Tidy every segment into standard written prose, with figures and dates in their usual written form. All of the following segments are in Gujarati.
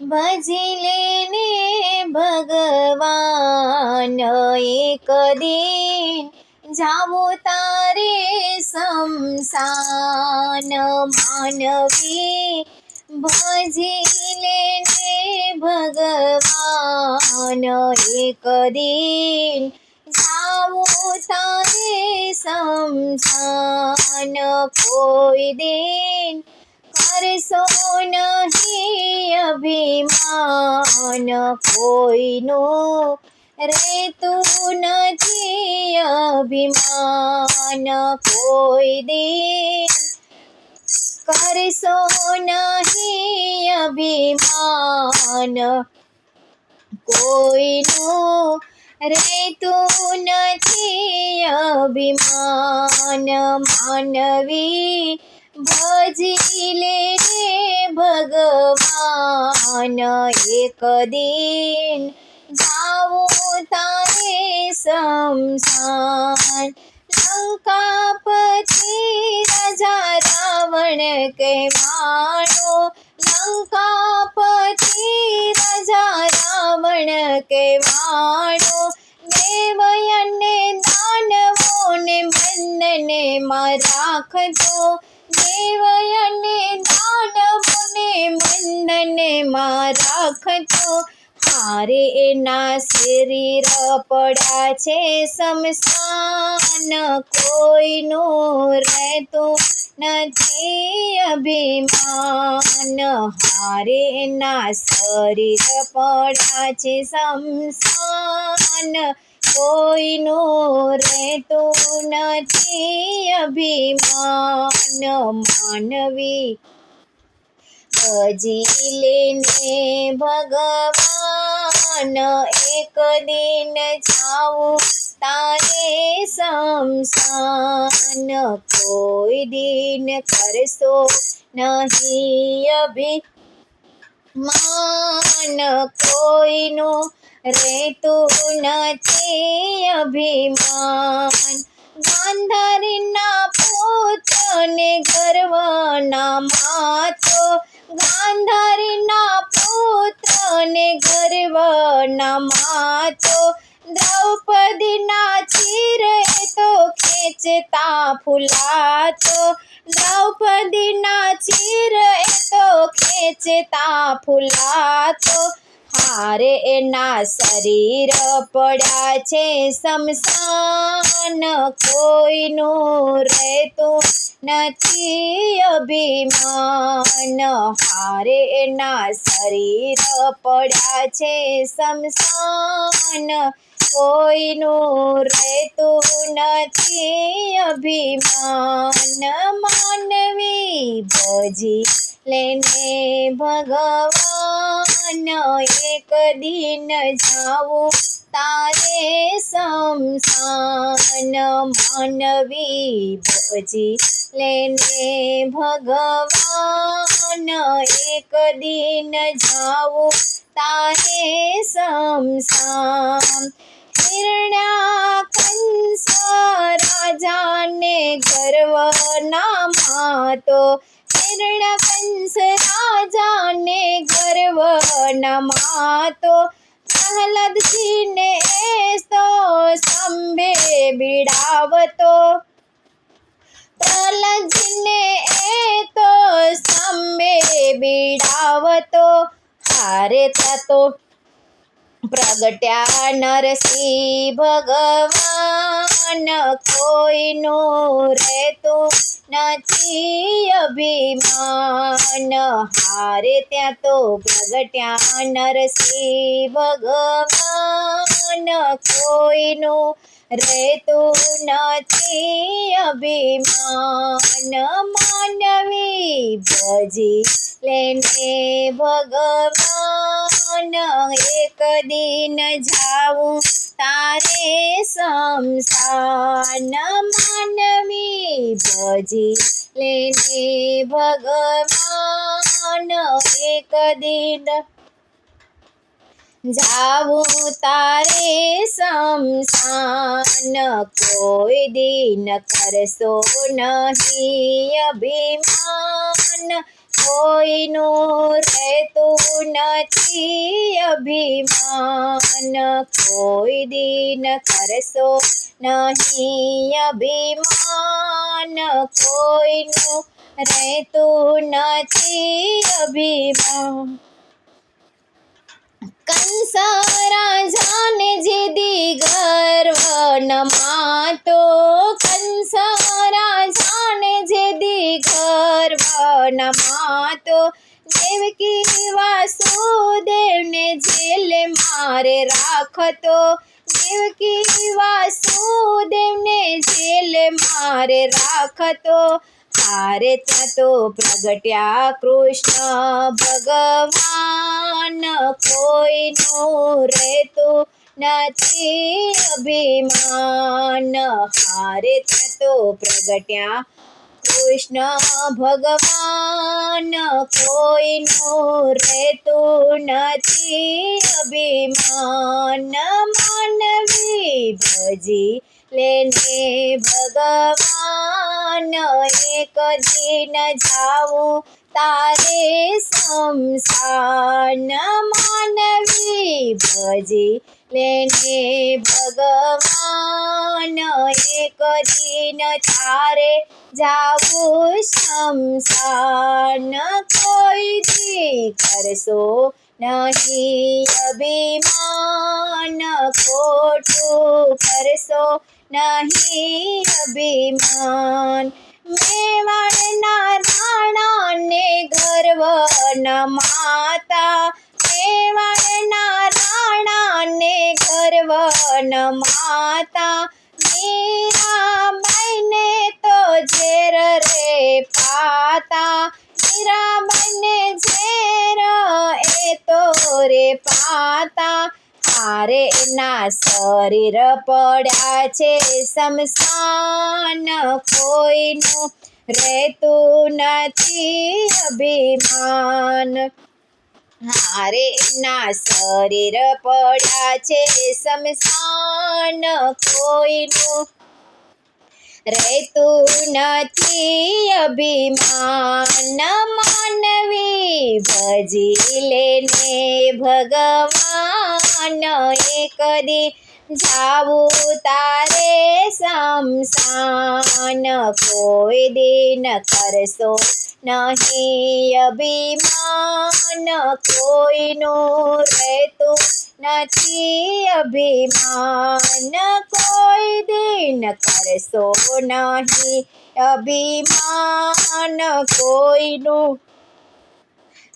ભજી લેને ભગવાન એક દિન જાવું તારે શમશાન માનવી ભજી લેને ભગવાન એક દિન જાવું તારે શમશાન કોઈ દિન કરશો નહીં અભિમાન કોઈનું રહેતું નથી અભિમાન કોઈ દિન કરશો નહીં અભિમાન કોઈનું રહેતું નથી અભિમાન માનવી ભજી લેને ભગવાન એક દિન જાવું તારે શમશાન લંકાપતિ રાજા રાવણ કહેવાણો લંકાપતિ રાજા રાવણ કહેવાણો દેવ અને દાનવોને બંધને માં રાખતો દેવ અને દાનવોને બંધને માં રાખતો હારે એના શરીર પડ્યા છે શમશાન કોઈનું રહેતું નથી અભિમાન હારે એના શરીર પડ્યા છે શમશાન કોઈનું રહેતું નથી અભિમાન માનવી ભજી લેને ભગવાન એક દિન જાવું તારે શમશાન કોઈ દિન કરશો નહીં અભિમાન કોઈનું રહેતું નથી અભિમાન ગાંધારીના પુત્રને ગર્વના માતો ગાંધારીના પુત્રને ગર્વના માતો દ્રૌપદીના ચિરે તો ખેંચતા ફૂલાતો દ્રૌપદીના ચિરે તો ખેંચતા ફૂલાતો હારે એના શરીર પડ્યા છે શમશાન કોઈનું રહેતું નથી અભિમાન હારે એના શરીર પડ્યા છે શમશાન કોઈનું રહેતું નથી અભિમાન માનવી ભજી લેને ભગવાન એક દિન જાવું તારે શમશાન માનવી ભજી લેને ભગવાન એક દિન જાવું તારે શમશાન હિરણ્યકંસ રાજાને ગર્વના માતો હિરણ્યકંસ રાજાને ગર્વના માતો પ્રહલાદજીને તો સ્તંભે બિડાવતો પ્રહલાદજીને તો સ્તંભે બિડાવતો હારે થતો પ્રગટ્યા નરસિંહ ભગવાન કોઈનું રહેતું નથી અભિમાન હારે ત્યાં તો પ્રગટ્યા નરસિંહ ભગવાન કોઈનું રહેતું નથી અભિમાન માનવી ભજી લેને ભગવાન એક દિન જાવું તારે શમશાન માનવી ભજી લેને ભગવાન એક દિન જાવું તારે શમશાન કોઈ દિન કરશો નહીં અભિમાન કોઈનું રહેતું નથી અભિમાન, કોઈ દિન કરશો નહીં અભિમાન, કોઈનું રહેતું નથી અભિમાન. કંસ રાજાને જીદી ગર્વ ન માતો, કંસ રાજાને જીદી ગર્વ ન માતો, દેવકી વાસુદેવને જેલે મારે રાખતો, દેવકી વાસુદેવને જેલે મારે રાખતો. હારે ત્યાં તો પ્રગટ્યા કૃષ્ણ ભગવાન, કોઈનું રહેતું નથી અભિમાન. હારે ત્યાં તો પ્રગટ્યા કૃષ્ણ ભગવાન, કોઈનું રહેતું નથી અભિમાન. માનવી ભજી લેને ભગવાન, એક દિન જાવું તારે શમશાન. માનવી ભજી લેને ભગવાન, એક દિન તારે જાવું શમશાન. કોઈ દી કરશો નહીં અભિમાન, ખોટું કરશો નહીં અભિમાન. મેવાડના રાણાને ગર્વ ન માતા, મેવાડના રાણાને ગર્વ ન માતા, મીરાબાઈને તો ઝેર રે પાતા, મીરાબાઈને ઝેર એ તો રે પાતા. હારે એના શરીર પડ્યા છે શમશાન, કોઈનું રહેતું નથી અભિમાન. હારે એના શરીર પડ્યા છે શમશાન, કોઈનું રહેતું નથી અભિમાન. માનવી ભજી લેને ભગવાન, એક દી જાવું તારે શમશાન. કોઈ દિન કરશો નહીં અભિમાન, કોઈનું રહેતું નથી અભિમાન. કોઈ દિન કરશો નહીં અભિમાન, કોઈનું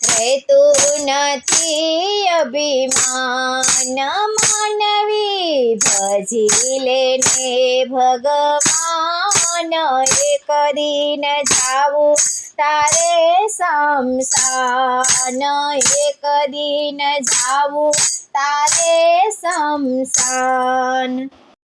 રહેતું નથી અભિમાન. માનવી ભજી લેને ભગવાન, એક દિન જાવું તારે શમશાન, એક દિન જાવું તારે શમશાન.